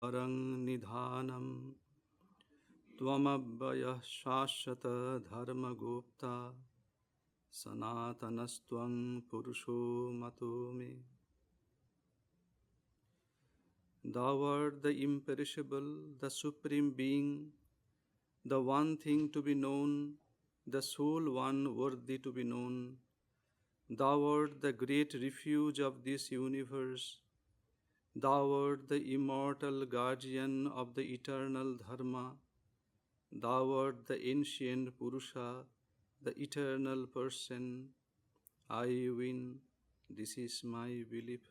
Arang Nidhanam Tvamabhaya Shashata Dharma Gupta Sanatanastvang Purusho Matome. Thou art the imperishable, the supreme being, the one thing to be known, the sole one worthy to be known. Thou art the great refuge of this universe. Thou art the immortal guardian of the eternal Dharma. Thou art the ancient Purusha, the eternal person. I win. This is my belief.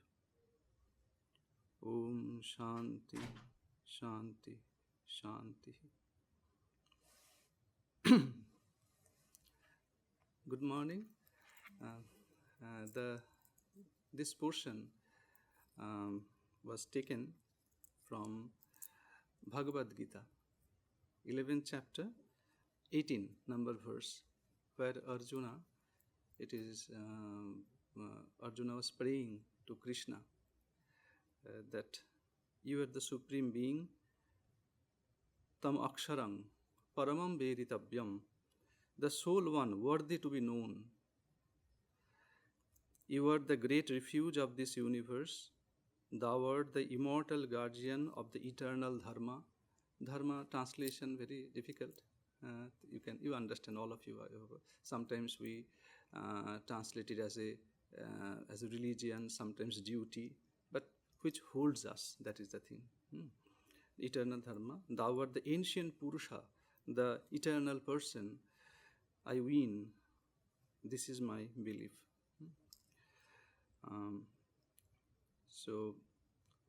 Om Shanti, Shanti, Shanti. Good morning. Uh, this portion was taken from Bhagavad Gita, 11th chapter, 18 number verse, where Arjuna was praying to Krishna that you are the supreme being, tam aksharang, paramam veritavyam, the sole one worthy to be known. You are the great refuge of this universe. Thou art the immortal guardian of the eternal Dharma. Dharma translation very difficult. You understand, all of you. Sometimes we translate it as a religion, sometimes duty, but which holds us. That is the thing. Eternal Dharma. Thou art the ancient Purusha, the eternal person. I win. This is my belief. So,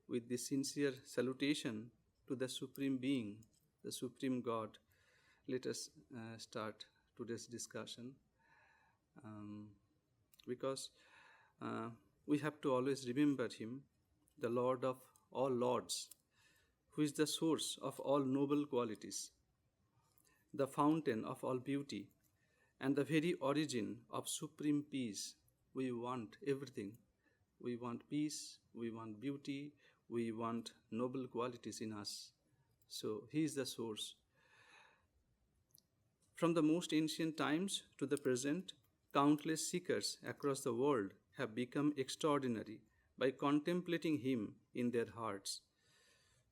with this sincere salutation to the Supreme Being, the Supreme God, let us start today's discussion. Because we have to always remember Him, the Lord of all Lords, who is the source of all noble qualities, the fountain of all beauty, and the very origin of supreme peace. We want everything. We want peace, we want beauty, we want noble qualities in us. So He is the source. From the most ancient times to the present, countless seekers across the world have become extraordinary by contemplating Him in their hearts.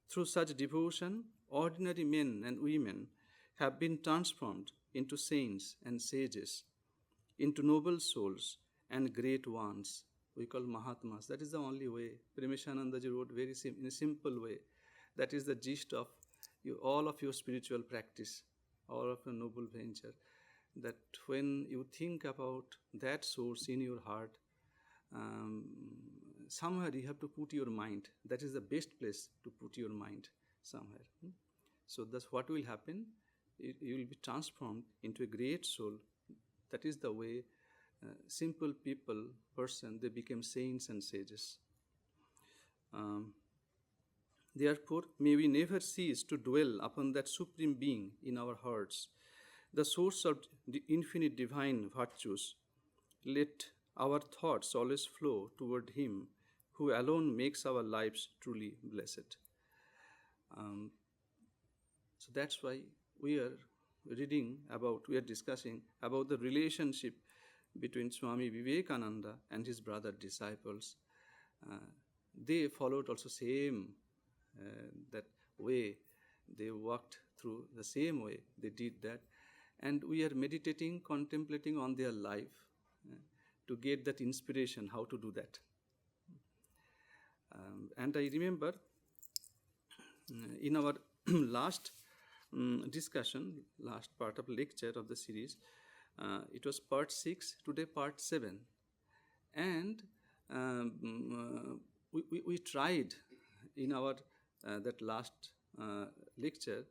Through such devotion, ordinary men and women have been transformed into saints and sages, into noble souls and great ones. We call Mahatmas. That is the only way. Vivekananda ji wrote in a simple way. That is the gist of all of your spiritual practice, all of your noble venture. That when you think about that source in your heart, somewhere you have to put your mind. That is the best place to put your mind, somewhere. So that's what will happen. You will be transformed into a great soul. That is the way simple person, they became saints and sages. Therefore, may we never cease to dwell upon that Supreme Being in our hearts, the source of the infinite divine virtues. Let our thoughts always flow toward Him who alone makes our lives truly blessed. So that's why we are discussing about the relationship between Swami Vivekananda and his brother disciples. They followed also same that way. They walked through the same way. They did that. And we are meditating, contemplating on their life to get that inspiration how to do that. And I remember in our last discussion, last part of lecture of the series, it was part 6, today part 7. And we tried in our that last lecture,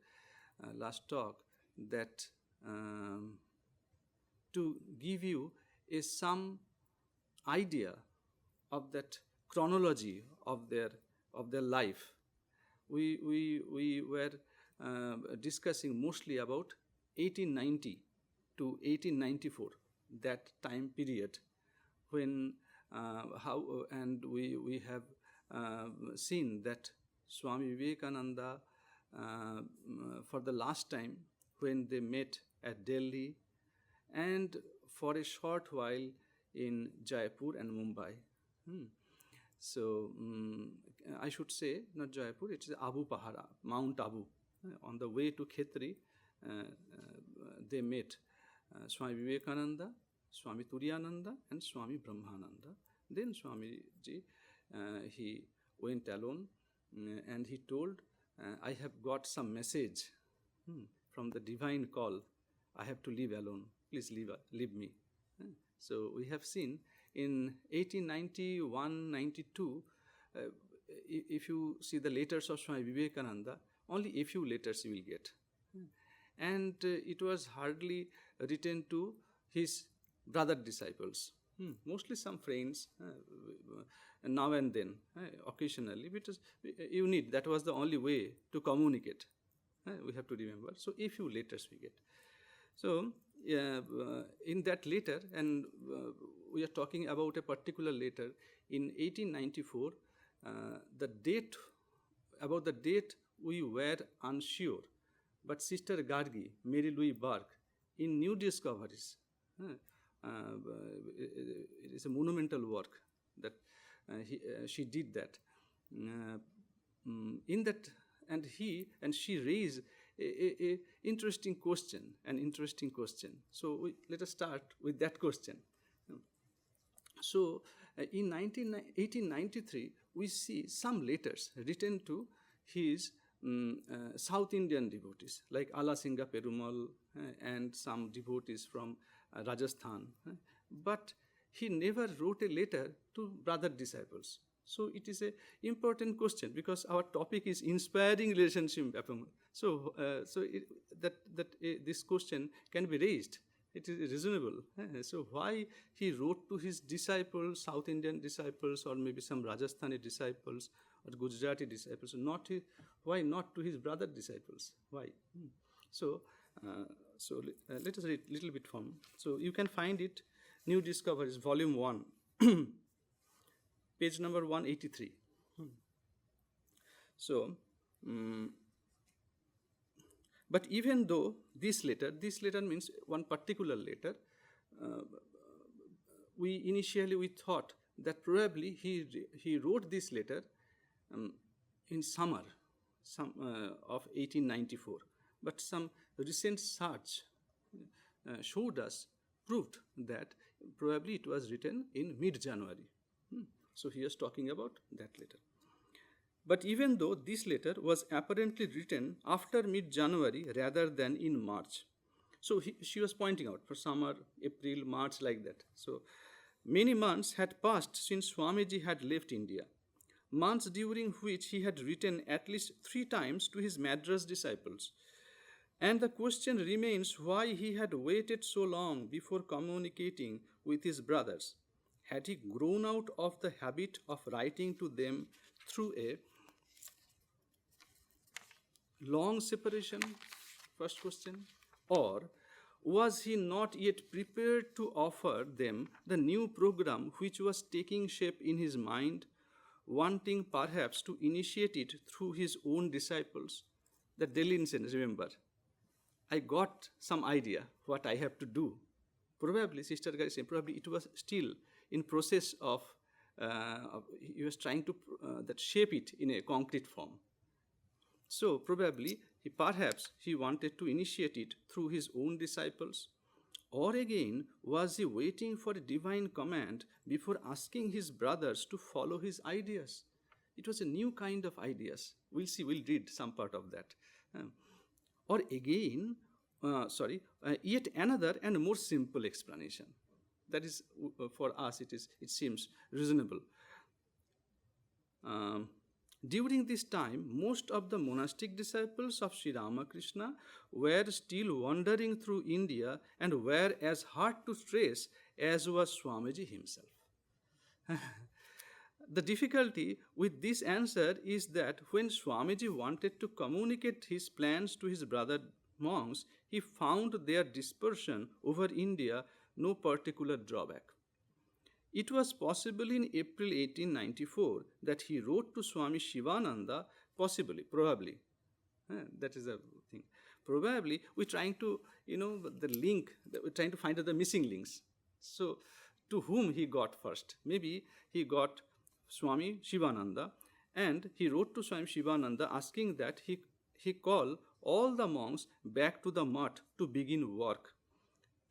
last talk, that to give you some idea of that chronology of their life. We were discussing mostly about 1890 to 1894, that time period, when and we have seen that Swami Vivekananda for the last time when they met at Delhi and for a short while in Jaipur and Mumbai. Hmm. So I should say not Jaipur, it is Abu Pahara, Mount Abu. On the way to Khetri, they met Swami Vivekananda, Swami Turiyananda, and Swami Brahmananda. Then Swamiji, he went alone and he told, I have got some message from the divine call. I have to live alone. Please leave me. So we have seen in 1891-92, if you see the letters of Swami Vivekananda, only a few letters you will get. And it was hardly written to his brother disciples. Mostly some friends, now and then, occasionally, because you need, that was the only way to communicate. We have to remember. So a few letters we get. So in that letter, and we are talking about a particular letter, in 1894, about the date we were unsure, but Sister Gargi, Mary Louise Burke, in New Discoveries, it is a monumental work that she did that. In that, and she raised an interesting question. So let us start with that question. So in 1893, we see some letters written to his South Indian devotees, like Alasinga Perumal and some devotees from Rajasthan. But he never wrote a letter to brother disciples. So it is an important question because our topic is inspiring relationship. So, this question can be raised. It is reasonable. So why he wrote to his disciples, South Indian disciples, or maybe some Rajasthani disciples or Gujarati disciples? Why not to his brother disciples? Why? So let us read a little bit from. So you can find it, New Discoveries, Volume 1, page number 183. So, but even though this letter means one particular letter, we initially thought that probably he wrote this letter in summer of 1894. But some recent search proved that probably it was written in mid-January. So he is talking about that letter. But even though this letter was apparently written after mid-January rather than in March, so she was pointing out for summer, April, March, like that. So many months had passed since Swamiji had left India, months during which he had written at least 3 times to his Madras disciples. And the question remains why he had waited so long before communicating with his brothers. Had he grown out of the habit of writing to them through a long separation? First question. Or was he not yet prepared to offer them the new program which was taking shape in his mind, wanting perhaps to initiate it through his own disciples? The Delhi incident, remember. I got some idea what I have to do. Probably, Sister Gari said, probably it was still in process of he was trying to that shape it in a concrete form. So probably perhaps he wanted to initiate it through his own disciples. Or again, was he waiting for a divine command before asking his brothers to follow his ideas? It was a new kind of ideas. We'll see, we'll read some part of that. Or again, yet another and more simple explanation. That is, for us, it seems reasonable. During this time, most of the monastic disciples of Sri Ramakrishna were still wandering through India and were as hard to trace as was Swamiji himself. The difficulty with this answer is that when Swamiji wanted to communicate his plans to his brother monks, he found their dispersion over India no particular drawback. It was possible in April 1894 that he wrote to Swami Shivananda Possibly, probably. That is the thing. Probably we're trying to, the link, we're trying to find out the missing links. So, to whom he got first? Maybe he got Swami Shivananda, and he wrote to Swami Shivananda asking that he call all the monks back to the mutt to begin work.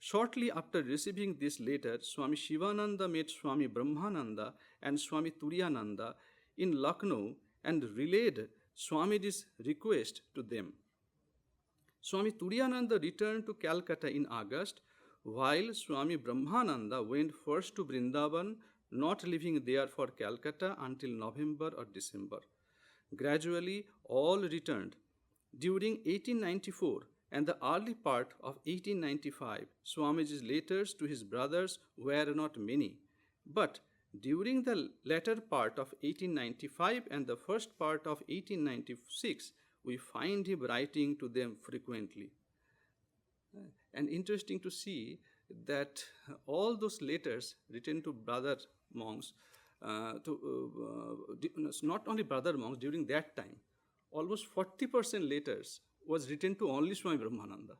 Shortly after receiving this letter, Swami Shivananda met Swami Brahmananda and Swami Turiyananda in Lucknow and relayed Swamiji's request to them. Swami Turiyananda returned to Calcutta in August, while Swami Brahmananda went first to Vrindavan, not leaving there for Calcutta until November or December. Gradually, all returned. During 1894 and the early part of 1895, Swamiji's letters to his brothers were not many. But during the latter part of 1895 and the first part of 1896, we find him writing to them frequently. And interesting to see that all those letters written to brother monks, not only brother monks during that time, almost 40% letters was written to only Swami Brahmananda.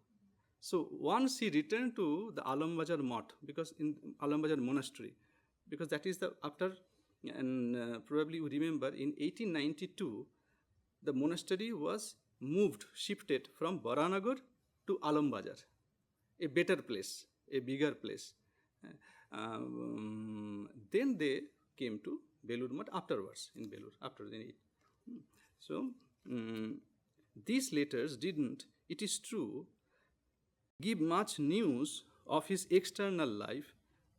So once he returned to the Alambazar Mutt, because in Alambazar monastery, because that is the after, and probably you remember in 1892, the monastery was shifted from Baranagar to Alambazar, a better place, a bigger place. Then they came to Belur Mutt afterwards, in Belur, after the need. So, these letters didn't, it is true, give much news of his external life,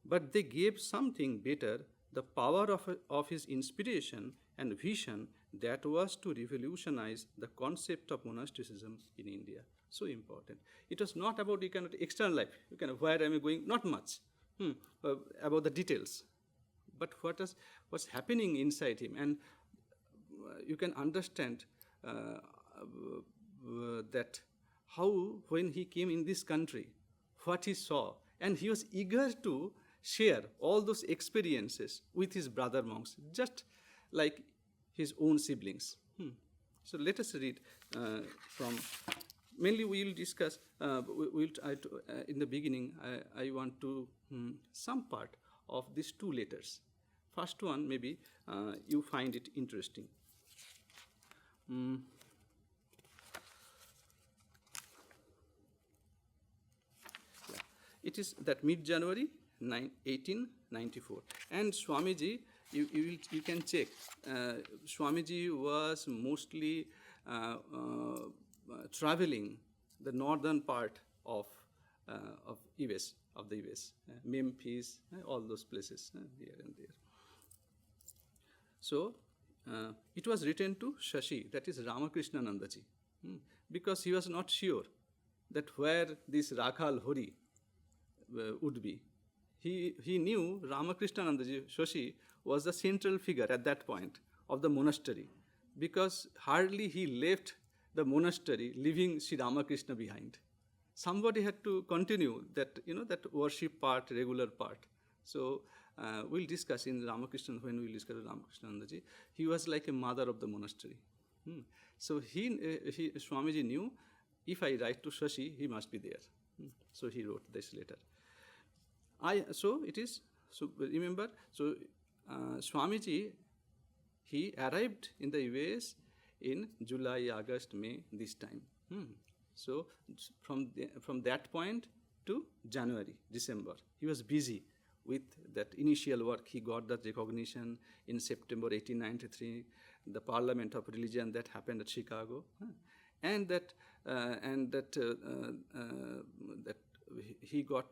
but they gave something better, the power of his inspiration and vision that was to revolutionize the concept of monasticism in India. So important. It was not about external life, where am I going, not much, about the details, but what's happening inside him. And you can understand that how, when he came in this country, what he saw, and he was eager to share all those experiences with his brother monks, just like his own siblings. So let us read from, mainly we will discuss, we'll try to, in the beginning, I want to, some part of these two letters. First one, maybe you find it interesting. It is that mid-January 1894. And Swamiji, you can check, Swamiji was mostly traveling the northern part of US, of the US, Memphis, all those places here and there. So, it was written to Shashi, that is Ramakrishnanandaji, because he was not sure that where this Rakhal Hori would be. He knew Ramakrishnanandaji, Shashi, was the central figure at that point of the monastery, because hardly he left the monastery leaving Sri Ramakrishna behind. Somebody had to continue that, that worship part, regular part. So, we'll discuss in Ramakrishna, when we'll discuss Ramakrishnanandaji, he was like a mother of the monastery. So, Swamiji knew, if I write to Shashi, he must be there. So, he wrote this letter. Remember, Swamiji, he arrived in the US in July, August, May, this time. So, from that point to January, December, he was busy with that initial work. He got that recognition in September 1893, the Parliament of Religion that happened at Chicago, and that he got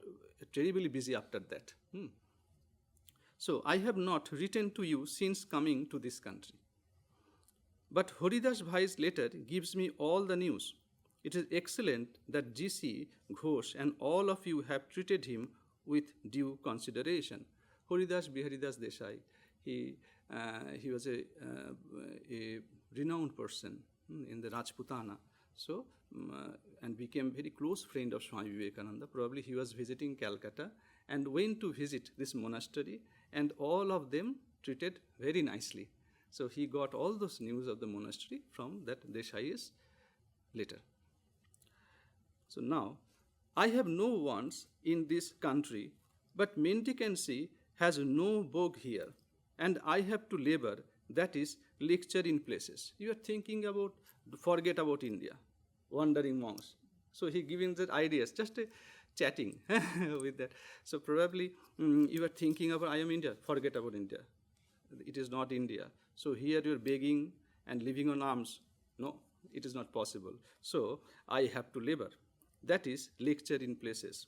terribly busy after that. So, I have not written to you since coming to this country. But Haridas Bhai's letter gives me all the news. It is excellent that G.C. Ghosh and all of you have treated him with due consideration. Haridas Biharidas Desai, he was a renowned person in the Rajputana. So, and became very close friend of Swami Vivekananda. Probably he was visiting Calcutta and went to visit this monastery, and all of them treated very nicely. So he got all those news of the monastery from that Desai's letter. So now, I have no wants in this country, but mendicancy has no vogue here, and I have to labor, that is, lecture in places. You are thinking about, forget about India, wandering monks. So he giving the ideas, just chatting with that. So probably you are thinking about, I am India, forget about India. It is not India. So here you are begging and living on alms. No, it is not possible. So I have to labor. That is, lecture in places.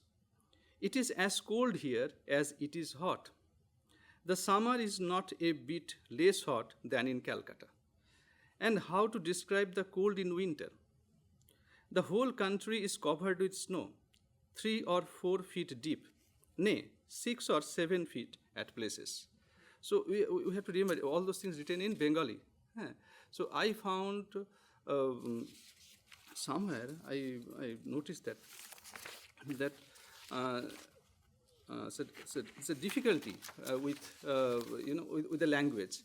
It is as cold here as it is hot. The summer is not a bit less hot than in Calcutta. And how to describe the cold in winter? The whole country is covered with snow, 3 or 4 feet deep, nay, 6 or 7 feet at places. So we have to remember all those things written in Bengali. So I found somewhere I noticed that it's a difficulty with the language.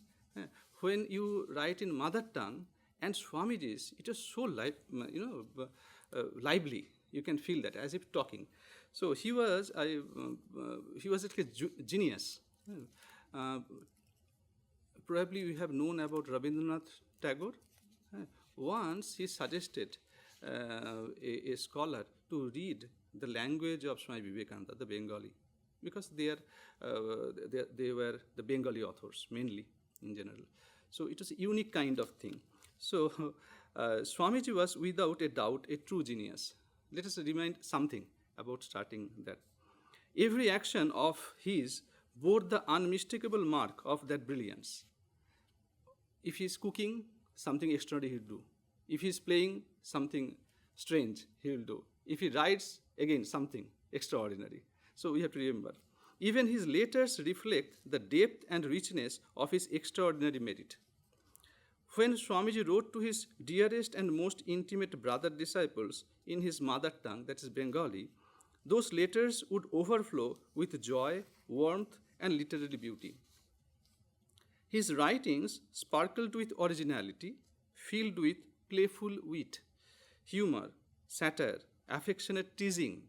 When you write in mother tongue and Swamiji's, it is so lively. You can feel that as if talking. So he was like a genius. Probably you have known about Rabindranath Tagore. Once he suggested a scholar to read the language of Swami Vivekananda, the Bengali, because they were the Bengali authors mainly in general. So it was a unique kind of thing. So Swamiji was without a doubt a true genius. Let us remind something about starting that. Every action of his bore the unmistakable mark of that brilliance. If he is cooking, something extraordinary he will do. If he is playing, something strange he will do. If he writes, again, something extraordinary. So we have to remember. Even his letters reflect the depth and richness of his extraordinary merit. When Swamiji wrote to his dearest and most intimate brother disciples in his mother tongue, that is Bengali, those letters would overflow with joy, warmth, and literary beauty. His writings sparkled with originality, filled with playful wit, humor, satire, affectionate teasing,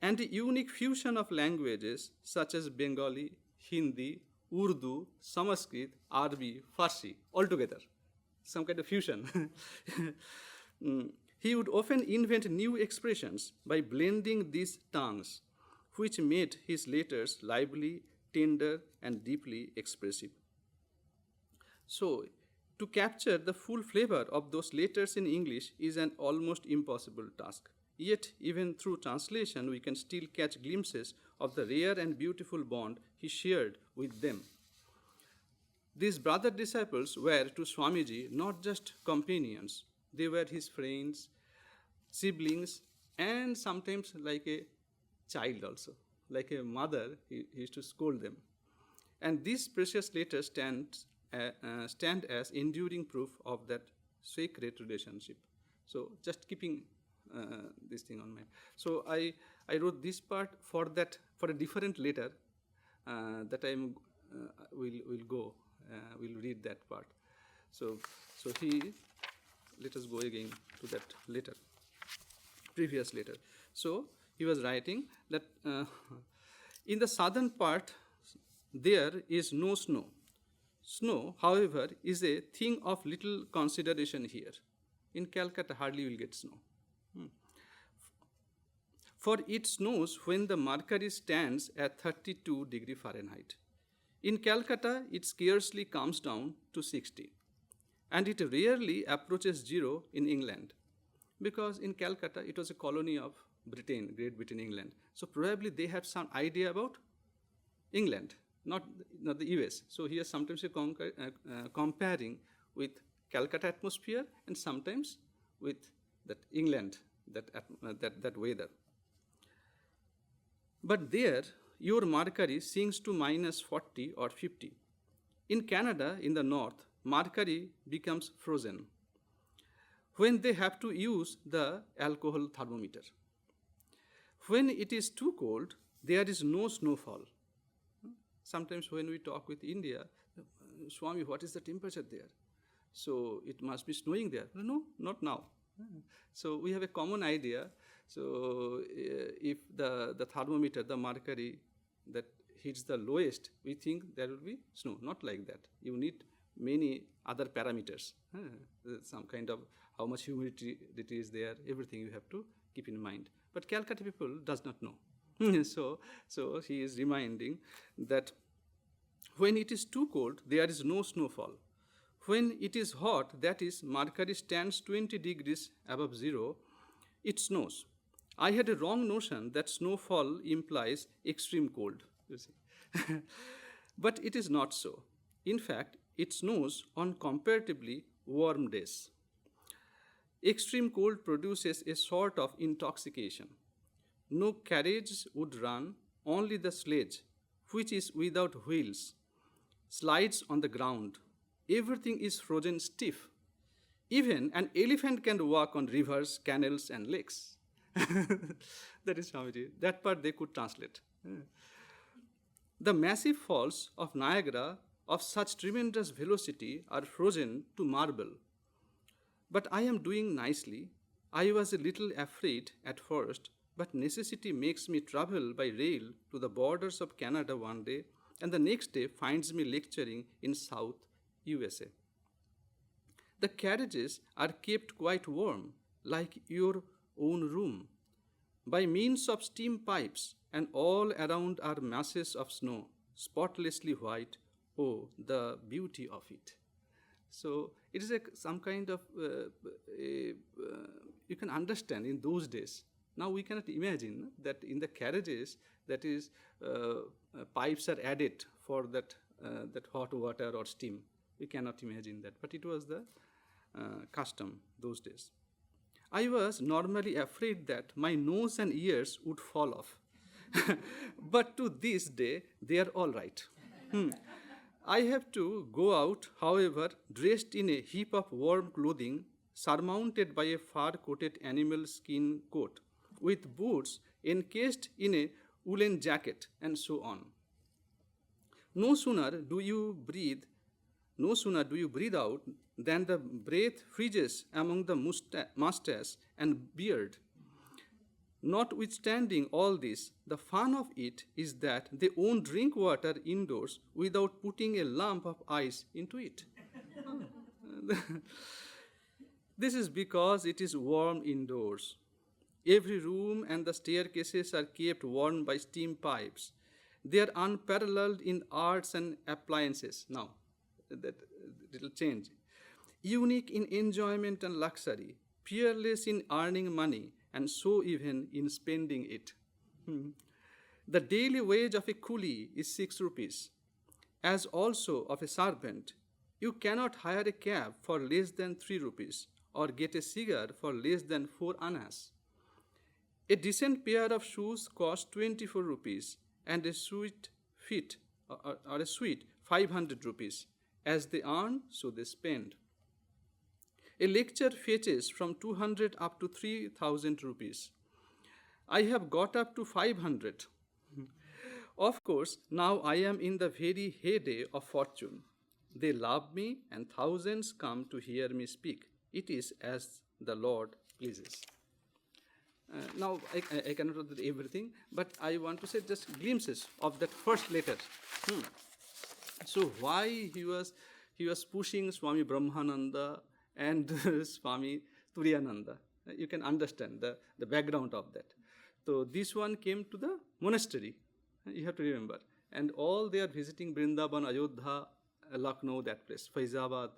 and a unique fusion of languages such as Bengali, Hindi, Urdu, Sanskrit, Arabic, Farsi, all together. Some kind of fusion. He would often invent new expressions by blending these tongues, which made his letters lively, tender, and deeply expressive. So, to capture the full flavor of those letters in English is an almost impossible task. Yet, even through translation, we can still catch glimpses of the rare and beautiful bond he shared with them. These brother disciples were to Swamiji not just companions, they were his friends, siblings, and sometimes like a child also. Like a mother, he used to scold them. And these precious letters stand as enduring proof of that sacred relationship. So just keeping this thing on mind. So I wrote this part for a different letter that we'll read that part. So let us go again to that letter, previous letter. So he was writing that in the southern part there is no snow. Snow, however, is a thing of little consideration here. In Calcutta, hardly you will get snow. For it snows when the mercury stands at 32 degrees Fahrenheit. In Calcutta, it scarcely comes down to 60. And it rarely approaches zero in England. Because in Calcutta, it was a colony of Britain, Great Britain, England. So probably they had some idea about England, not the US. So here sometimes you comparing with Calcutta atmosphere and sometimes with that England, that weather. But there, your mercury sinks to minus 40 or 50. In Canada, in the north, mercury becomes frozen when they have to use the alcohol thermometer. When it is too cold, there is no snowfall. Sometimes when we talk with India, Swami, what is the temperature there? So it must be snowing there. No, not now. So we have a common idea. So if the thermometer, the mercury that hits the lowest, we think there will be snow. Not like that. You need many other parameters. Some kind of how much humidity it is there, everything you have to keep in mind. But Calcutta people does not know. So he is reminding that when it is too cold, there is no snowfall. When it is hot, that is, mercury stands 20 degrees above zero, it snows. I had a wrong notion that snowfall implies extreme cold, you see. But it is not so. In fact, it snows on comparatively warm days. Extreme cold produces a sort of intoxication. No carriage would run, only the sledge, which is without wheels, slides on the ground. Everything is frozen stiff. Even an elephant can walk on rivers, canals, and lakes. That is Swamiji. That part they could translate. The massive falls of Niagara of such tremendous velocity are frozen to marble. But I am doing nicely. I was a little afraid at first, but necessity makes me travel by rail to the borders of Canada one day, and the next day finds me lecturing in South USA. The carriages are kept quite warm, like your own room, by means of steam pipes, and all around are masses of snow, spotlessly white. Oh, the beauty of it. So it is some kind of, you can understand in those days. Now we cannot imagine that in the carriages, that is, pipes are added for that hot water or steam. We cannot imagine that, but it was the custom those days. I was normally afraid that my nose and ears would fall off. But to this day, they are all right. I have to go out, however, dressed in a heap of warm clothing, surmounted by a fur-coated animal skin coat, with boots encased in a woolen jacket, and so on. No sooner do you breathe out than the breath freezes among the mustache and beard. Notwithstanding all this, the fun of it is that they won't drink water indoors without putting a lump of ice into it. This is because it is warm indoors. Every room and the staircases are kept warm by steam pipes. They are unparalleled in arts and appliances. Now, that little change. Unique in enjoyment and luxury, peerless in earning money, and so even in spending it. The daily wage of a coolie is 6 rupees, as also of a servant. You cannot hire a cab for less than 3 rupees or get a cigar for less than 4 annas. A decent pair of shoes costs 24 rupees and a suit 500 rupees. As they earn, so they spend. A lecture fetches from 200 up to 3,000 rupees. I have got up to 500. Of course, now I am in the very heyday of fortune. They love me, and thousands come to hear me speak. It is as the Lord pleases. Now, I cannot read everything, but I want to say just glimpses of that first letter. So why he was pushing Swami Brahmananda and Swami Turiyananda. You can understand the background of that. So this one came to the monastery, you have to remember. And all they are visiting Vrindavan, Ayodhya, Lucknow, that place, Faizabad.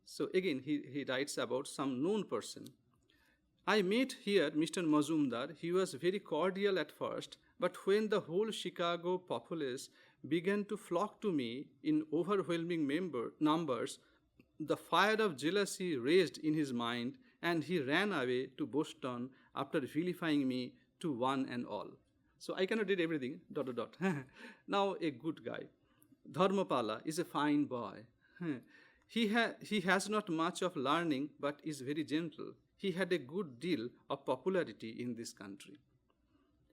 So again, he writes about some known person. I met here Mr. Mazumdar. He was very cordial at first, but when the whole Chicago populace began to flock to me in overwhelming numbers, the fire of jealousy raised in his mind, and he ran away to Boston after vilifying me to one and all. So I cannot read everything, ... Now a good guy. Dharmapala is a fine boy. He has not much of learning, but is very gentle. He had a good deal of popularity in this country.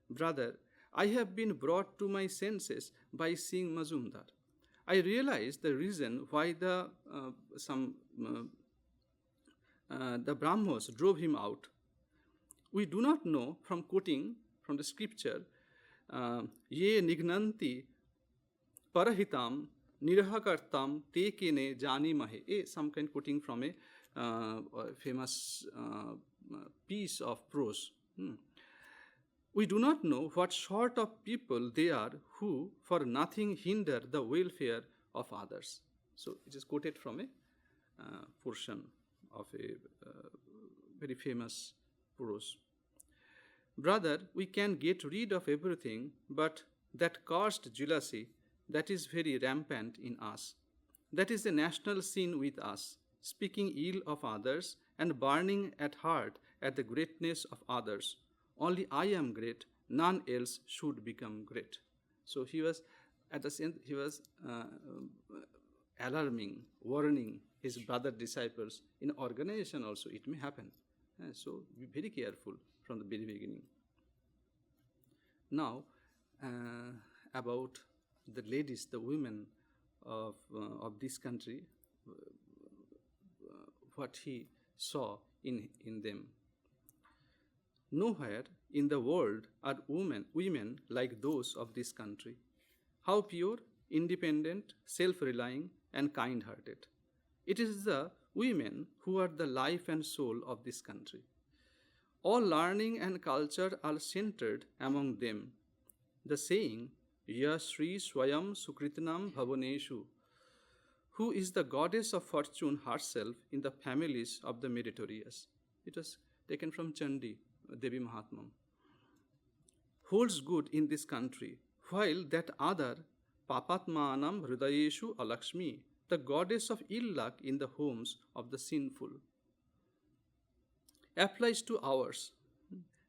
Brother, I have been brought to my senses by seeing Mazumdar. I realized the reason why the Brahmos drove him out. We do not know from quoting from the scripture, ye nignanti parahitam nirahakartam te kene jani mahe. Some kind quoting from a famous piece of prose. We do not know what sort of people they are who for nothing hinder the welfare of others. So it is quoted from a portion of a very famous prose. Brother, we can get rid of everything, but that cursed jealousy that is very rampant in us, that is a national sin with us, speaking ill of others and burning at heart at the greatness of others. Only I am great, none else should become great. So he was, at the same, he was alarming, warning his brother disciples. In organization also it may happen. So be very careful from the very beginning. Now, about the ladies, the women of this country, what he saw in them. Nowhere in the world are women like those of this country. How pure, independent, self-relying, and kind-hearted. It is the women who are the life and soul of this country. All learning and culture are centered among them. The saying, Ya Sri Swayam Sukritanam Bhavaneshu, who is the goddess of fortune herself in the families of the meritorious. It was taken from Chandi, Devi Mahatmam. Holds good in this country, while that other, Papatmanam Hridayeshu Alakshmi, the goddess of ill luck in the homes of the sinful, applies to ours.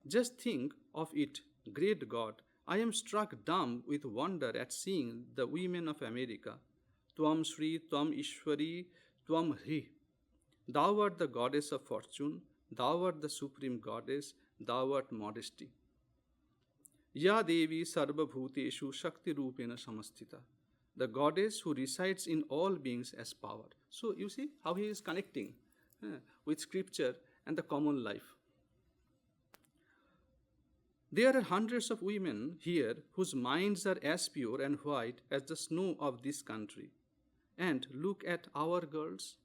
Just think of it, great God. I am struck dumb with wonder at seeing the women of America. Tvam Sri, Tvam Ishwari, Tvam Hri. Thou art the goddess of fortune, thou art the supreme goddess, thou art modesty. Ya Devi Sarva Bhuteshu Shakti Rupena Samasthita. The goddess who resides in all beings as power. So you see how he is connecting with scripture and the common life. There are hundreds of women here whose minds are as pure and white as the snow of this country. And look at our girls.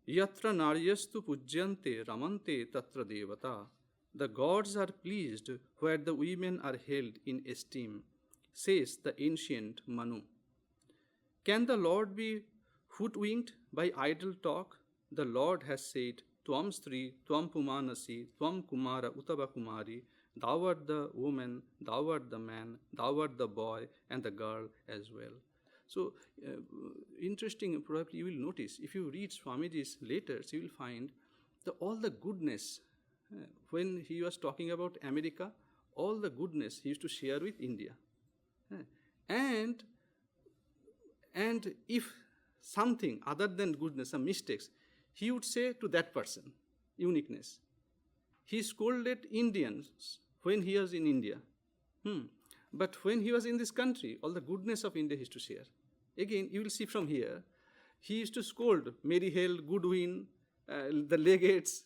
Yatra naryastu pujyante ramante tatra devata. The gods are pleased where the women are held in esteem, says the ancient Manu. Can the Lord be hoodwinked by idle talk? The Lord has said, Tvam Stri, Tvam Pumanasi, Tvam Kumara Utava Kumari. Thou art the woman, thou art the man, thou art the boy and the girl as well. So, interesting, probably you will notice, if you read Swamiji's letters, you will find all the goodness. When he was talking about America, all the goodness he used to share with India. And if something other than goodness, some mistakes, he would say to that person, uniqueness. He scolded Indians when he was in India. But when he was in this country, all the goodness of India he used to share. Again, you will see from here, he used to scold Maryhill, Goodwin, the legates.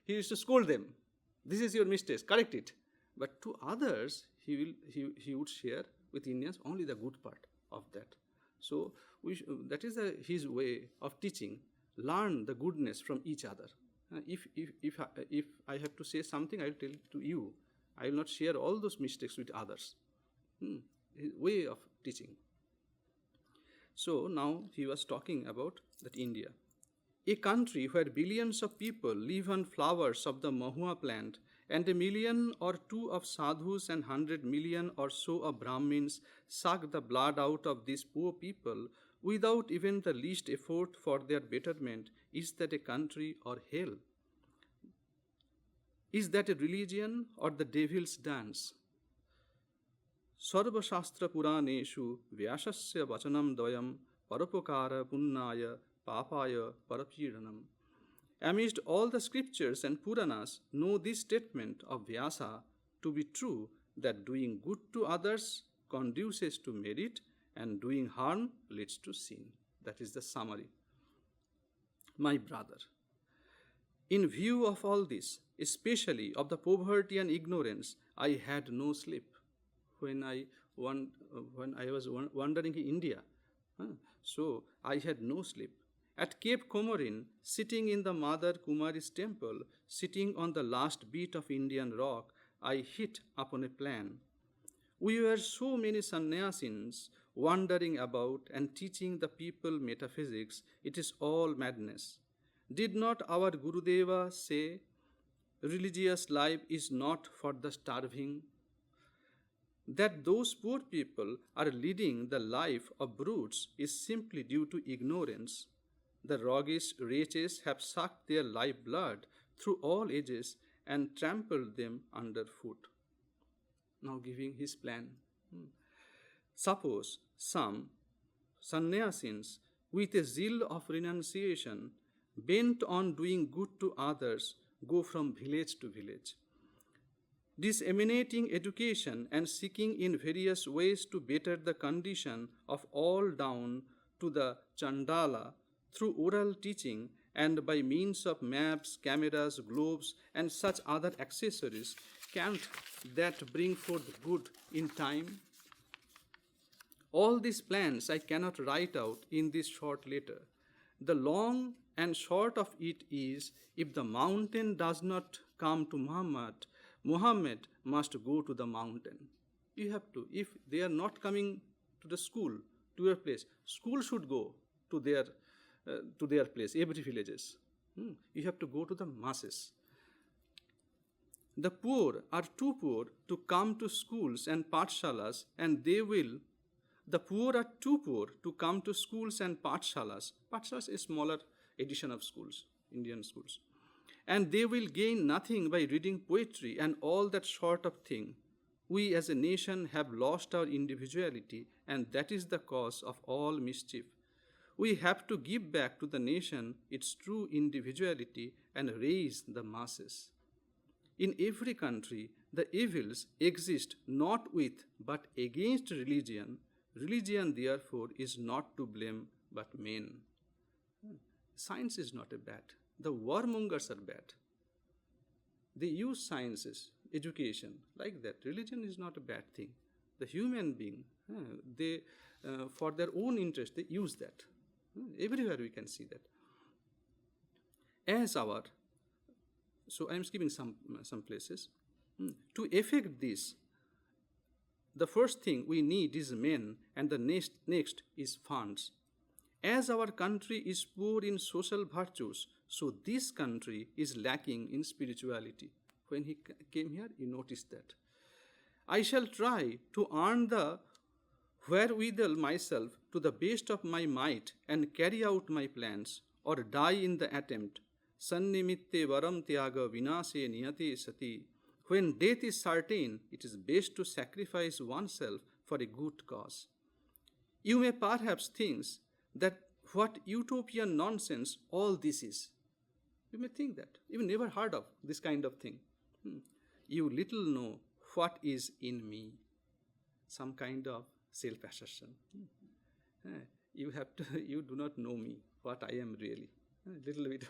He used to scold them. This is your mistake, correct it. But to others, he would share with Indians only the good part of that. So that is his way of teaching. Learn the goodness from each other. If I have to say something, I will tell it to you. I will not share all those mistakes with others. His way of teaching. So now he was talking about that India. A country where billions of people live on flowers of the mahua plant, and 1 million or 2 of sadhus and 100 million or so of Brahmins suck the blood out of these poor people without even the least effort for their betterment. Is that a country or hell? Is that a religion or the devil's dance? Sarva Shastra Puraneshu Vyasasya Vachanam Dvayam Parapokara Punnaya Papaya Parapiranam. Amidst all the scriptures and Puranas, know this statement of Vyasa to be true, that doing good to others conduces to merit, and doing harm leads to sin. That is the summary. My brother, in view of all this, especially of the poverty and ignorance, I had no sleep when I was wandering in India. So I had no sleep. At Cape Comorin, sitting in the Mother Kumari's temple, sitting on the last bit of Indian rock, I hit upon a plan. We were so many sannyasins wandering about and teaching the people metaphysics. It is all madness. Did not our Gurudeva say, religious life is not for the starving? That those poor people are leading the life of brutes is simply due to ignorance. The roguish wretches have sucked their lifeblood through all ages and trampled them underfoot. Now giving his plan. Suppose some sannyasins with a zeal of renunciation, bent on doing good to others, go from village to village, disseminating education and seeking in various ways to better the condition of all down to the Chandala through oral teaching and by means of maps, cameras, globes, and such other accessories. Can't that bring forth good in time? All these plans I cannot write out in this short letter. The long and short of it is, if the mountain does not come to Muhammad must go to the mountain. You have to. If they are not coming to the school, to your place, school should go to their place, every villages. You have to go to the masses. The poor are too poor to come to schools and pathshalas, and they will. The poor are too poor to come to schools and pathshalas. Pathshalas is a smaller edition of schools, Indian schools. And they will gain nothing by reading poetry and all that sort of thing. We as a nation have lost our individuality, and that is the cause of all mischief. We have to give back to the nation its true individuality and raise the masses. In every country, the evils exist not with but against religion. Religion, therefore, is not to blame but men. Science is not a bad. The warmongers are bad. They use sciences, education, like that. Religion is not a bad thing. The human being, they, for their own interest, they use that. Everywhere we can see that. So I am skipping some places. To effect this, the first thing we need is men, and the next is funds. As our country is poor in social virtues, so this country is lacking in spirituality. When he came here, he noticed that. I shall try to earn the wherewithal myself to the best of my might and carry out my plans, or die in the attempt. Sannimitte varam tyaga vinase niyate sati. When death is certain, it is best to sacrifice oneself for a good cause. You may perhaps think that what utopian nonsense all this is. You may think that. You've never heard of this kind of thing. You little know what is in me. Some kind of self-assertion. You do not know me, what I am really. Little bit.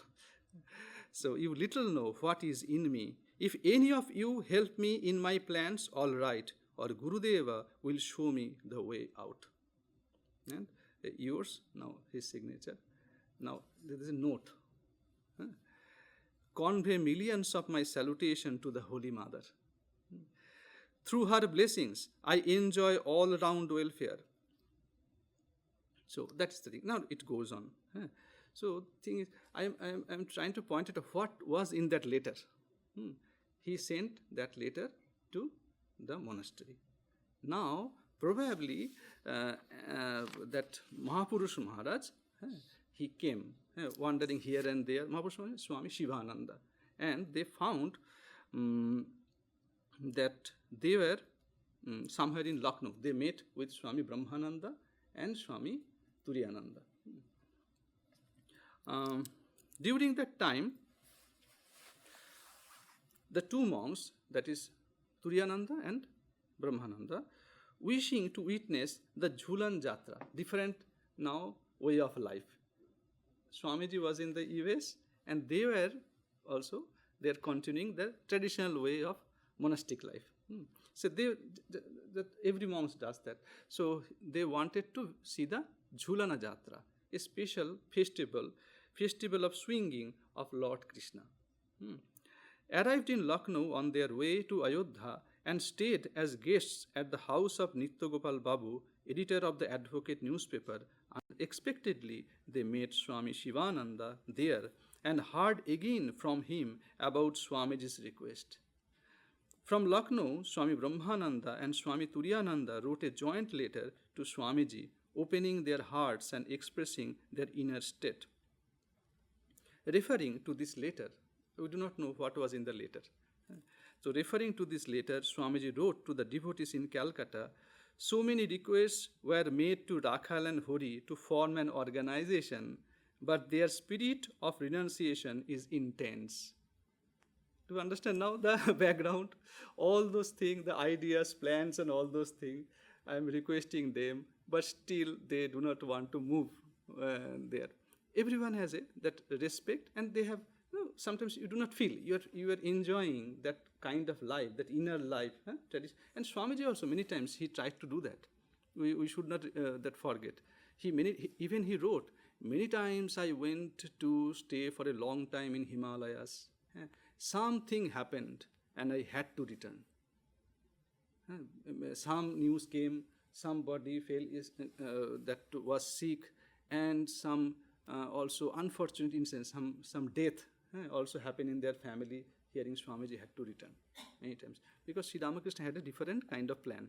So you little know what is in me. If any of you help me in my plans, all right, or Gurudeva will show me the way out. And yours, now his signature. Now there is a note. Convey millions of my salutation to the Holy Mother. Through her blessings, I enjoy all-round welfare. So that's the thing. Now it goes on. So thing is, I'm trying to point out what was in that letter. He sent that letter to the monastery. Now, probably that Mahapurush Maharaj, he came wandering here and there, Mahapurush Swami Shivananda, and they found that they were somewhere in Lucknow. They met with Swami Brahmananda and Swami Turiyananda. During that time, the two monks, that is Turiyananda and Brahmananda, wishing to witness the Jhulan Jatra, different now way of life. Swamiji was in the US, and they were also, they are continuing the traditional way of monastic life. So that every monk does that. So they wanted to see the Jhulana Jatra, a special festival of swinging of Lord Krishna. Arrived in Lucknow on their way to Ayodhya and stayed as guests at the house of Nitya Gopal Babu, editor of the Advocate newspaper. Unexpectedly, they met Swami Shivananda there and heard again from him about Swamiji's request. From Lucknow, Swami Brahmananda and Swami Turiyananda wrote a joint letter to Swamiji, opening their hearts and expressing their inner state. Referring to this letter, we do not know what was in the letter. So referring to this letter, Swamiji wrote to the devotees in Calcutta, so many requests were made to Rakhal and Hori to form an organization, but their spirit of renunciation is intense. Do you understand now the background? All those things, the ideas, plans, and all those things, I am requesting them, but still they do not want to move there. Everyone has that respect, and they have, sometimes you do not feel, you are enjoying that kind of life, that inner life. And Swamiji also, many times, he tried to do that. We should not that forget. He wrote, many times I went to stay for a long time in Himalayas. Something happened and I had to return. Some news came, somebody that was sick, and some also unfortunate incidents, some death also happened in their family. Hearing Swamiji had to return many times, because Sri Ramakrishna had a different kind of plan.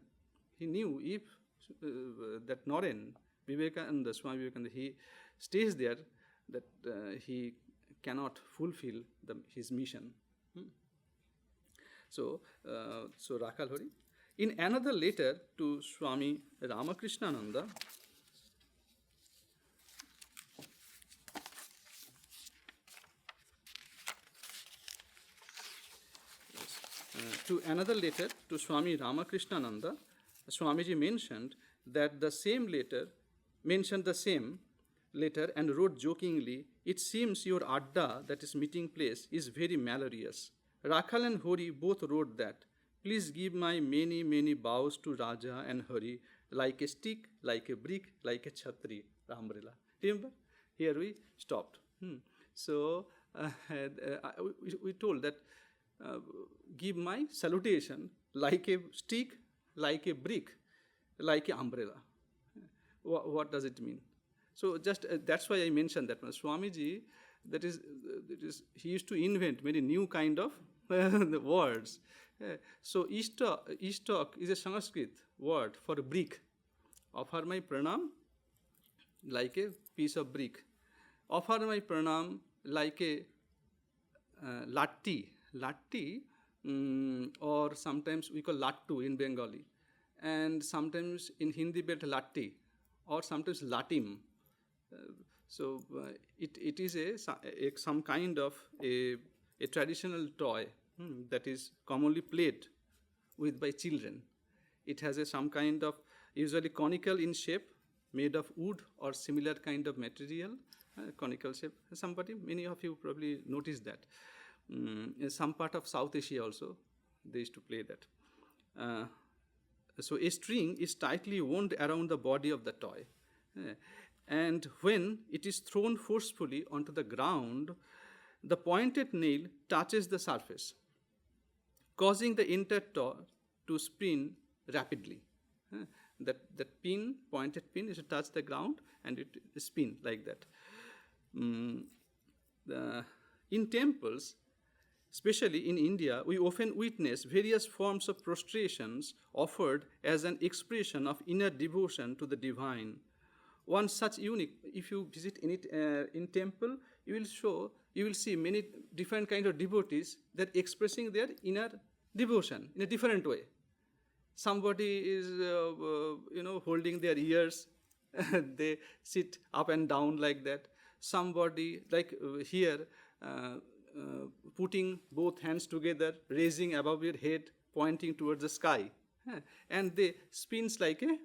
He knew if that Noren, Vivekananda, Swami Vivekananda, he stays there, that he cannot fulfill his mission. So Rakhal Hori. In another letter to Swami Ramakrishnananda, Swami Ramakrishnananda, Swamiji mentioned the same letter and wrote jokingly, "It seems your adda, that is meeting place, is very malarious." Rakhal and Hori both wrote that, "Please give my many, many bows to Raja and Hari, like a stick, like a brick, like a chhatri, umbrella." Remember? Here we stopped. So we told that give my salutation like a stick, like a brick, like an umbrella. What does it mean? So just that's why I mentioned that Swamiji, that is he used to invent many new kind of words. So Ishtok is a Sanskrit word for brick. Offer my pranam like a piece of brick. Offer my pranam like a latti, or sometimes we call lattu in Bengali, and sometimes in Hindi belt latti, or sometimes latim. So it is some kind of a traditional toy that is commonly played with by children. It has some kind of, usually conical in shape, made of wood or similar kind of material, conical shape. Many of you probably noticed that. In some part of South Asia also, they used to play that. So a string is tightly wound around the body of the toy. And when it is thrown forcefully onto the ground, the pointed nail touches the surface, causing the entire toy to spin rapidly. That pointed pin is to touch the ground and it spin like that. In temples, especially in India, we often witness various forms of prostrations offered as an expression of inner devotion to the divine. One such unique, if you visit in temple, you will see many different kind of devotees that expressing their inner devotion in a different way. Somebody is, holding their ears, they sit up and down like that. Somebody, like here, putting both hands together, raising above your head, pointing towards the sky. And they spins like a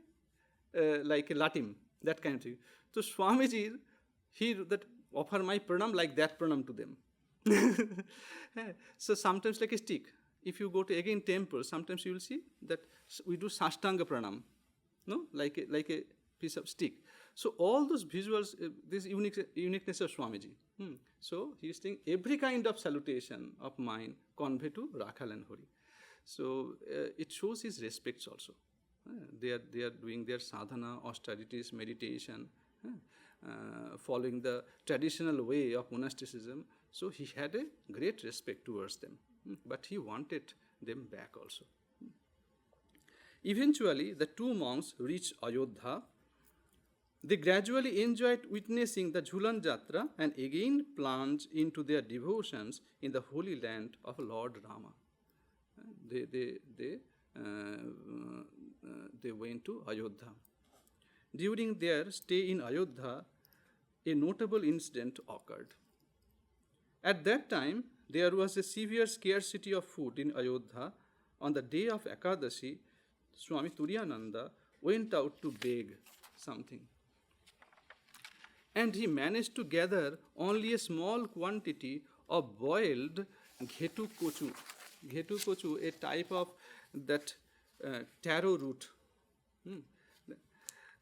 latim, that kind of thing. So Swamiji, he that offer my pranam like that pranam to them. So sometimes like a stick. If you go to again temple, sometimes you will see that we do sashtanga pranam, no, like a piece of stick. So all those visuals, this uniqueness of Swamiji. So he is saying every kind of salutation of mine convey to Rakhal and Hori. So it shows his respects also. They are doing their sadhana, austerities, meditation, following the traditional way of monasticism. So he had a great respect towards them, but he wanted them back also. Eventually, the two monks reached Ayodhya. They gradually enjoyed witnessing the Jhulan Jatra and again plunged into their devotions in the holy land of Lord Rama. They went to Ayodhya. During their stay in Ayodhya, a notable incident occurred. At that time, there was a severe scarcity of food in Ayodhya. On the day of Ekadashi, Swami Turiyananda went out to beg something. And he managed to gather only a small quantity of boiled ghetu kochu. Ghetu kochu, a type of that taro root.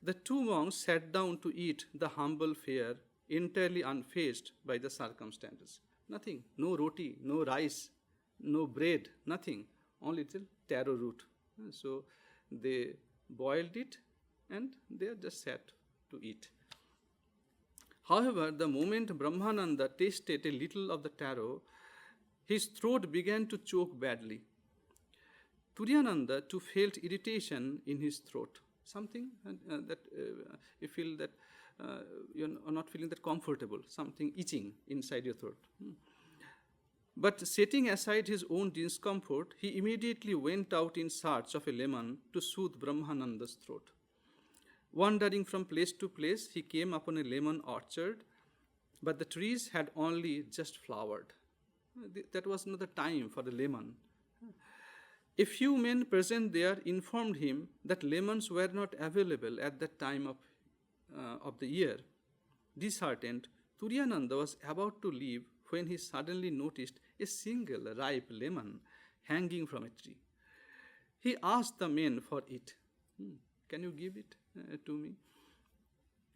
The two monks sat down to eat the humble fare, entirely unfazed by the circumstances. Nothing, no roti, no rice, no bread, nothing, only little taro root. So they boiled it and they just sat to eat. However, the moment Brahmananda tasted a little of the taro, his throat began to choke badly. Turiyananda too felt irritation in his throat. Something that you feel that you're not feeling that comfortable, something itching inside your throat. But setting aside his own discomfort, he immediately went out in search of a lemon to soothe Brahmananda's throat. Wandering from place to place, he came upon a lemon orchard, but the trees had only just flowered. That was not the time for the lemon. A few men present there informed him that lemons were not available at that time of the year. Disheartened, Turiyananda was about to leave when he suddenly noticed a single ripe lemon hanging from a tree. He asked the men for it. Can you give it to me?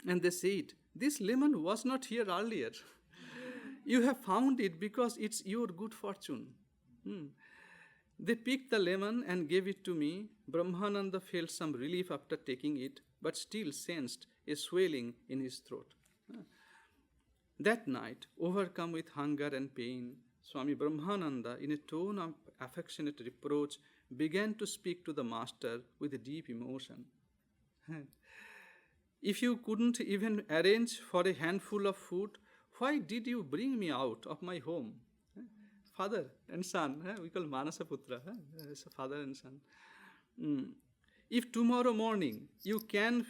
And they said, this lemon was not here earlier. You have found it because it's your good fortune. They picked the lemon and gave it to me. Brahmananda felt some relief after taking it, but still sensed a swelling in his throat. That night, overcome with hunger and pain, Swami Brahmananda, in a tone of affectionate reproach, began to speak to the master with a deep emotion. If you couldn't even arrange for a handful of food, why did you bring me out of my home? Father and son, we call Manasa Putra, father and son. If tomorrow morning you can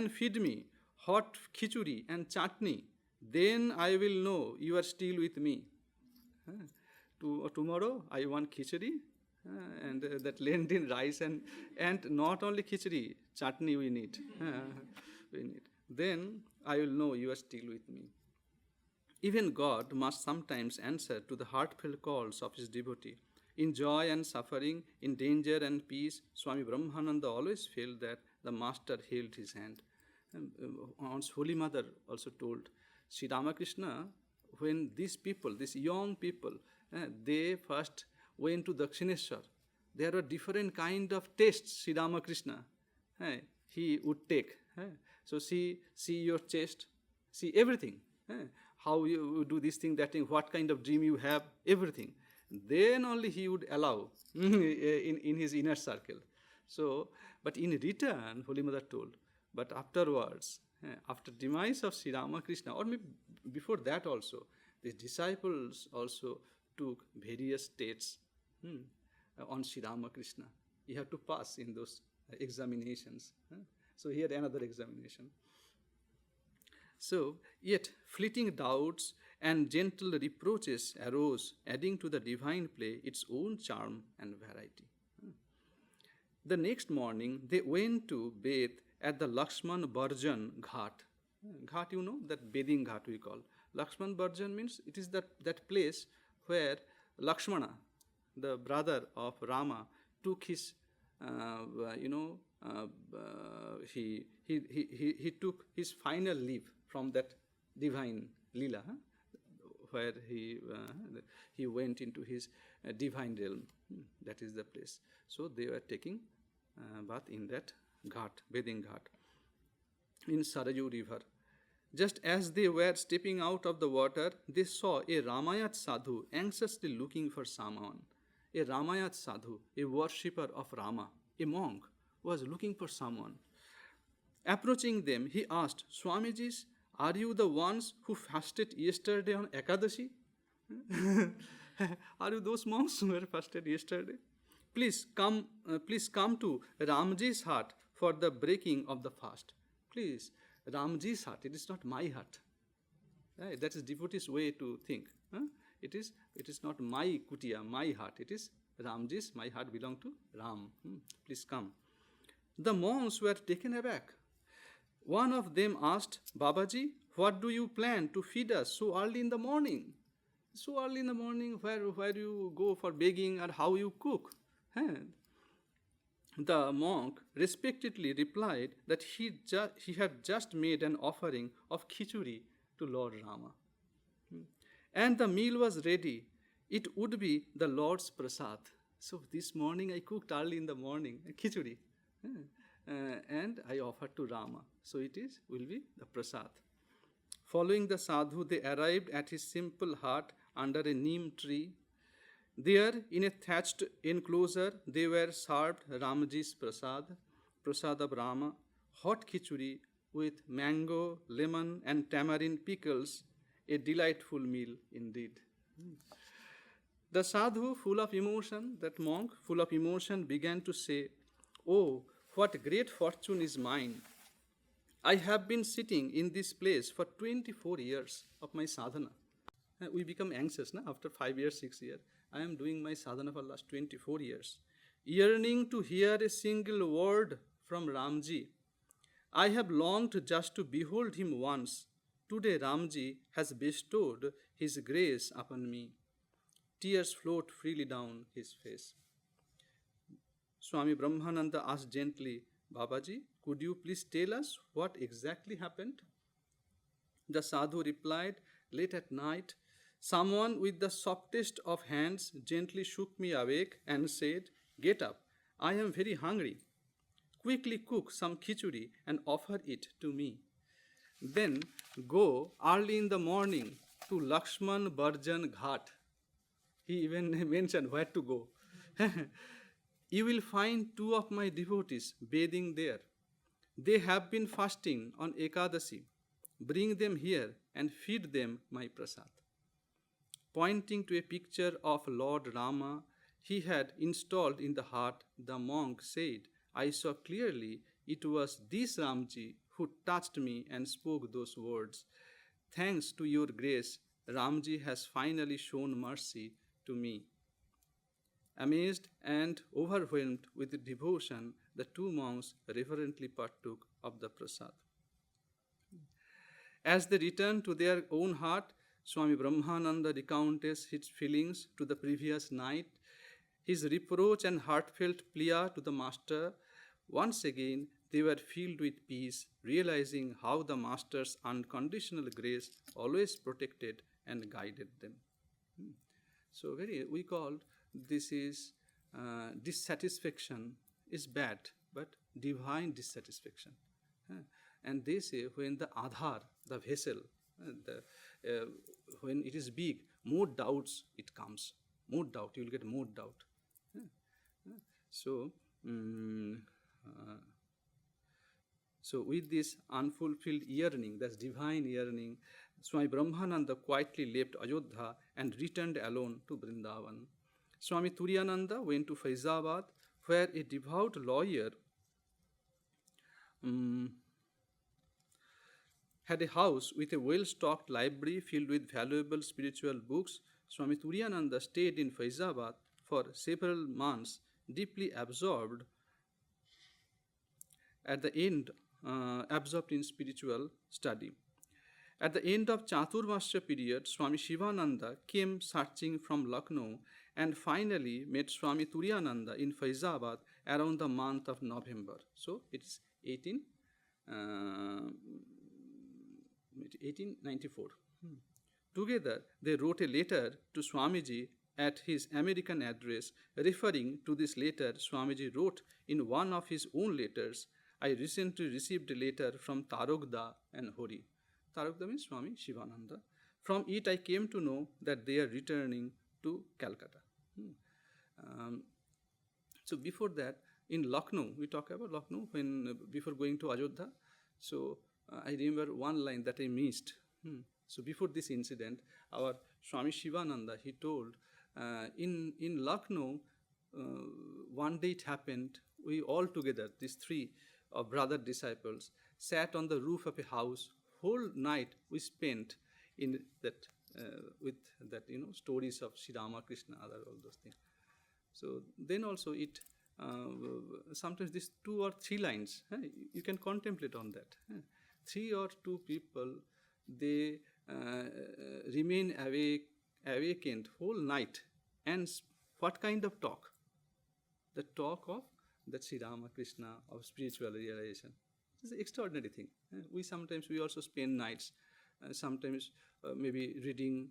feed me hot khichuri and chutney, then I will know you are still with me. Tomorrow I want khichuri and that Lenten rice and not only khichuri, chutney we need. Then I will know you are still with me. Even God must sometimes answer to the heartfelt calls of his devotee. In joy and suffering, in danger and peace, Swami Brahmananda always felt that the master held his hand. Once Holy Mother also told, Sri Ramakrishna, when these people, these young people, they first went to Dakshineshwar, there were different kind of tests Sri Ramakrishna he would take. So see your chest, see everything. How you do this thing, that thing, what kind of dream you have, everything. Then only he would allow in his inner circle. So, but in return, Holy Mother told, but afterwards, after demise of Sri Ramakrishna, or maybe before that also, the disciples also took various states on Sri Ramakrishna. You have to pass in those examinations. So he had another examination. So, yet fleeting doubts and gentle reproaches arose, adding to the divine play its own charm and variety. The next morning, they went to bathe at the Lakshman Barjan Ghat. Ghat, you know, that bathing ghat we call. Lakshman Barjan means it is that place where Lakshmana, the brother of Rama, took his, you know, he took his final leave from that divine Leela, huh? Where he went into his divine realm. That is the place. So they were taking bath in that ghat, bathing ghat, in Saraju river. Just as they were stepping out of the water, they saw a Ramayat sadhu anxiously looking for someone. A Ramayat sadhu, a worshipper of Rama, a monk, was looking for someone. Approaching them, he asked, Swamijis, are you the ones who fasted yesterday on Ekadashi? Are you those monks who were fasted yesterday? Please come to Ramji's hut for the breaking of the fast. Please, Ramji's hut. It is not my hut. Right? That is devotee's way to think. Huh? It is not my kutia, my hut. It is Ramji's. My hut belongs to Ram. Please come. The monks were taken aback. One of them asked, Babaji, what do you plan to feed us so early in the morning? So early in the morning, where you go for begging or how you cook? The monk respectfully replied that he had just made an offering of khichuri to Lord Rama. And the meal was ready. It would be the Lord's prasad. So this morning I cooked early in the morning, khichuri. And I offered to Rama. So will be the prasad. Following the sadhu, they arrived at his simple hut under a neem tree. There, in a thatched enclosure, they were served Ramji's prasad of Rama, hot khichuri with mango, lemon, and tamarind pickles, a delightful meal indeed. The sadhu, full of emotion, that monk, full of emotion, began to say, Oh, what great fortune is mine. I have been sitting in this place for 24 years of my sadhana. We become anxious after 5 years, 6 years. I am doing my sadhana for the last 24 years, yearning to hear a single word from Ramji. I have longed just to behold him once. Today Ramji has bestowed his grace upon me. Tears flowed freely down his face. Swami Brahmananda asked gently, Babaji, could you please tell us what exactly happened? The sadhu replied, late at night, someone with the softest of hands gently shook me awake and said, Get up, I am very hungry. Quickly cook some khichuri and offer it to me. Then go early in the morning to Lakshman Barjan Ghat. He even mentioned where to go. You will find 2 of my devotees bathing there. They have been fasting on Ekadashi. Bring them here and feed them my prasad. Pointing to a picture of Lord Rama he had installed in the hut, the monk said, I saw clearly it was this Ramji who touched me and spoke those words. Thanks to your grace, Ramji has finally shown mercy to me. Amazed and overwhelmed with devotion, the 2 monks reverently partook of the prasad. As they returned to their own hut, Swami Brahmananda recounted his feelings to the previous night, his reproach and heartfelt plea to the master. Once again, they were filled with peace, realizing how the master's unconditional grace always protected and guided them. So we call this is dissatisfaction is bad, but divine dissatisfaction. And they say when the Adhar, the vessel, when it is big, more doubts it comes. More doubt, you will get more doubt. So with this unfulfilled yearning, that's divine yearning, Swami Brahmananda quietly left Ayodhya and returned alone to Vrindavan. Swami Turiyananda went to Faizabad, where a devout lawyer had a house with a well-stocked library filled with valuable spiritual books. Swami Turiyananda stayed in Faizabad for several months, deeply absorbed at the end, absorbed in spiritual study. At the end of Chaturmasya period, Swami Shivananda came searching from Lucknow and finally met Swami Turiyananda in Faizabad around the month of November. So it's 1894. Together, they wrote a letter to Swamiji at his American address. Referring to this letter, Swamiji wrote in one of his own letters, I recently received a letter from Tarokda and Hori. Tarokda means Swami Shivananda. From it, I came to know that they are returning to Calcutta. So before that, in Lucknow, we talk about Lucknow when before going to Ajodhya. So I remember one line that I missed. So before this incident, our Swami Shivananda, he told, in Lucknow, one day it happened, we all together, these three brother disciples, sat on the roof of a house. Whole night we spent in that, with that, stories of Sri Ramakrishna, all those things. So then also it, sometimes these 2 or 3 lines, you can contemplate on that. 3 or 2 people, they remain awakened whole night. And what kind of talk? The talk of that Sri Ramakrishna, of spiritual realization. It's an extraordinary thing. We also spend nights, sometimes maybe reading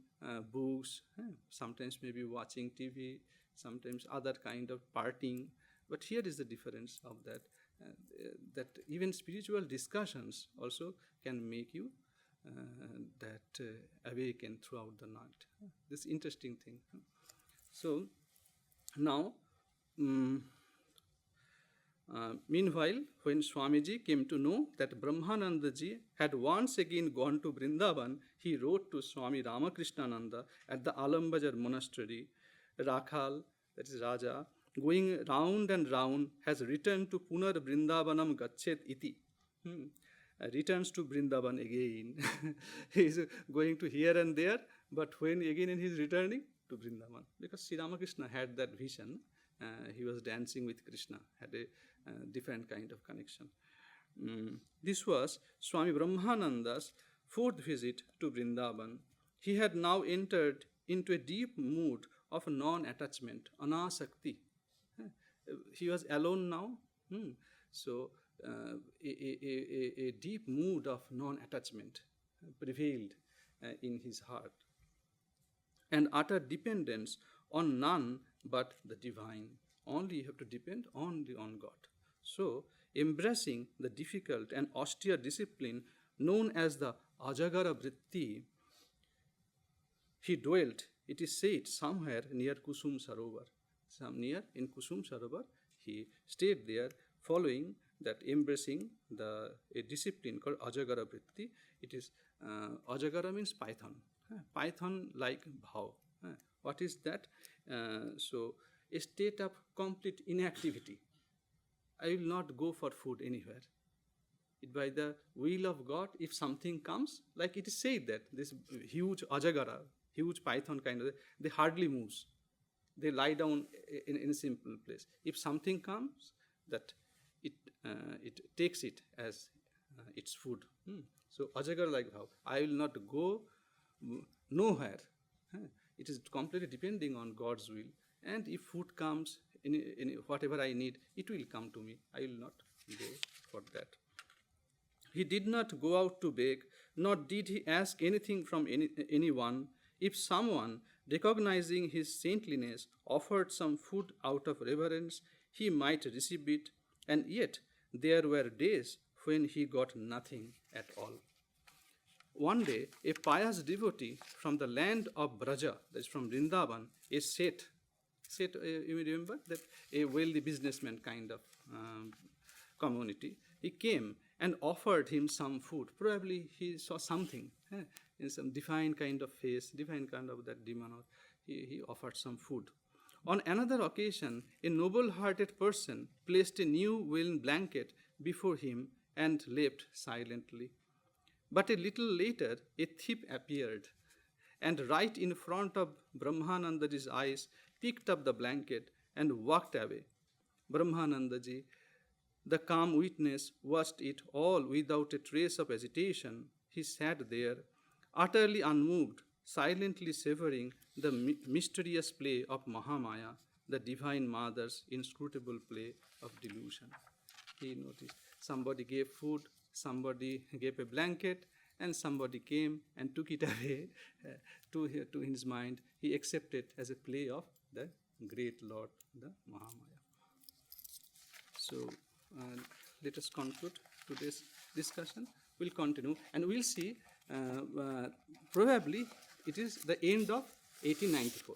books, sometimes maybe watching TV, sometimes other kind of partying. But here is the difference of that, that even spiritual discussions also can make you awaken throughout the night. This interesting thing. So now, meanwhile, when Swamiji came to know that Brahmanandaji had once again gone to Vrindavan, he wrote to Swami Ramakrishnananda at the Alambazar monastery, Rakhal, that is Raja, going round and round, has returned to Punar Vrindavanam Gachet iti. Returns to Vrindavan again. He is going to here and there, but when again he is returning to Vrindavan, because Sri Ramakrishna had that vision. He was dancing with Krishna, had a different kind of connection. This was Swami Brahmananda's 4th visit to Vrindavan. He had now entered into a deep mood of non-attachment, anasakti. He was alone now. So a deep mood of non-attachment prevailed in his heart, and utter dependence on none but the divine. Only you have to depend only on God. So, embracing the difficult and austere discipline known as the Ajagara Vritti, he dwelt, it is said, somewhere near Kusum Sarovar. Near in Kusum Sarovar, he stayed there, following that, embracing a discipline called Ajagara Vritti. It is, Ajagara means python. Python like bhav. What is that? So, a state of complete inactivity. I will not go for food anywhere. By the will of God, if something comes, like it is said that this huge Ajagara, huge python kind of, they hardly moves. They lie down in a simple place. If something comes, that it takes it as its food. So Ajagara like how I will not go nowhere. It is completely depending on God's will. And if food comes, in whatever I need, it will come to me. I will not go for that. He did not go out to beg, nor did he ask anything from anyone. If someone, recognizing his saintliness, offered some food out of reverence, he might receive it, and yet there were days when he got nothing at all. One day, a pious devotee from the land of Braja, that is from Vrindavan, a Seth, you may remember that a wealthy businessman kind of community, he came and offered him some food. Probably he saw something in some divine kind of face, divine kind of that demon, or he offered some food. On another occasion, a noble-hearted person placed a new woolen blanket before him and left silently. But a little later, a thief appeared, and right in front of Brahmanandaji's eyes, picked up the blanket and walked away. Brahmanandaji The calm witness watched it all without a trace of agitation. He sat there, utterly unmoved, silently savoring the mysterious play of Mahamaya, the Divine Mother's inscrutable play of delusion. He noticed somebody gave food, somebody gave a blanket, and somebody came and took it away to his mind. He accepted as a play of the great Lord, the Mahamaya. So let us conclude today's discussion. We'll continue and we'll see probably it is the end of 1894.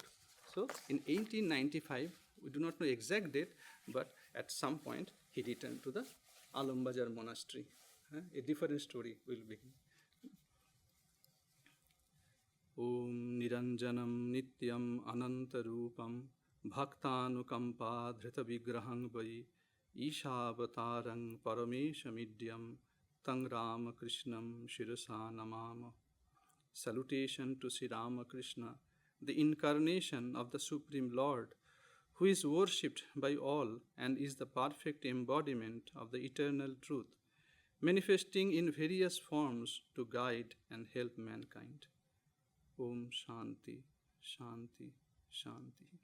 So in 1895, we do not know exact date, but at some point he returned to the Alambazar monastery. A different story will begin. Om Niranjanam Nityam Anantarupam Bhaktanukampa Dhrita Vigrahang Vai Ishavatarang Parameshamidyam Tang Ramakrishnam Shirasa Namama. Salutation to Sri Ramakrishna, the incarnation of the Supreme Lord, who is worshipped by all and is the perfect embodiment of the eternal truth, manifesting in various forms to guide and help mankind. Om Shanti, Shanti, Shanti.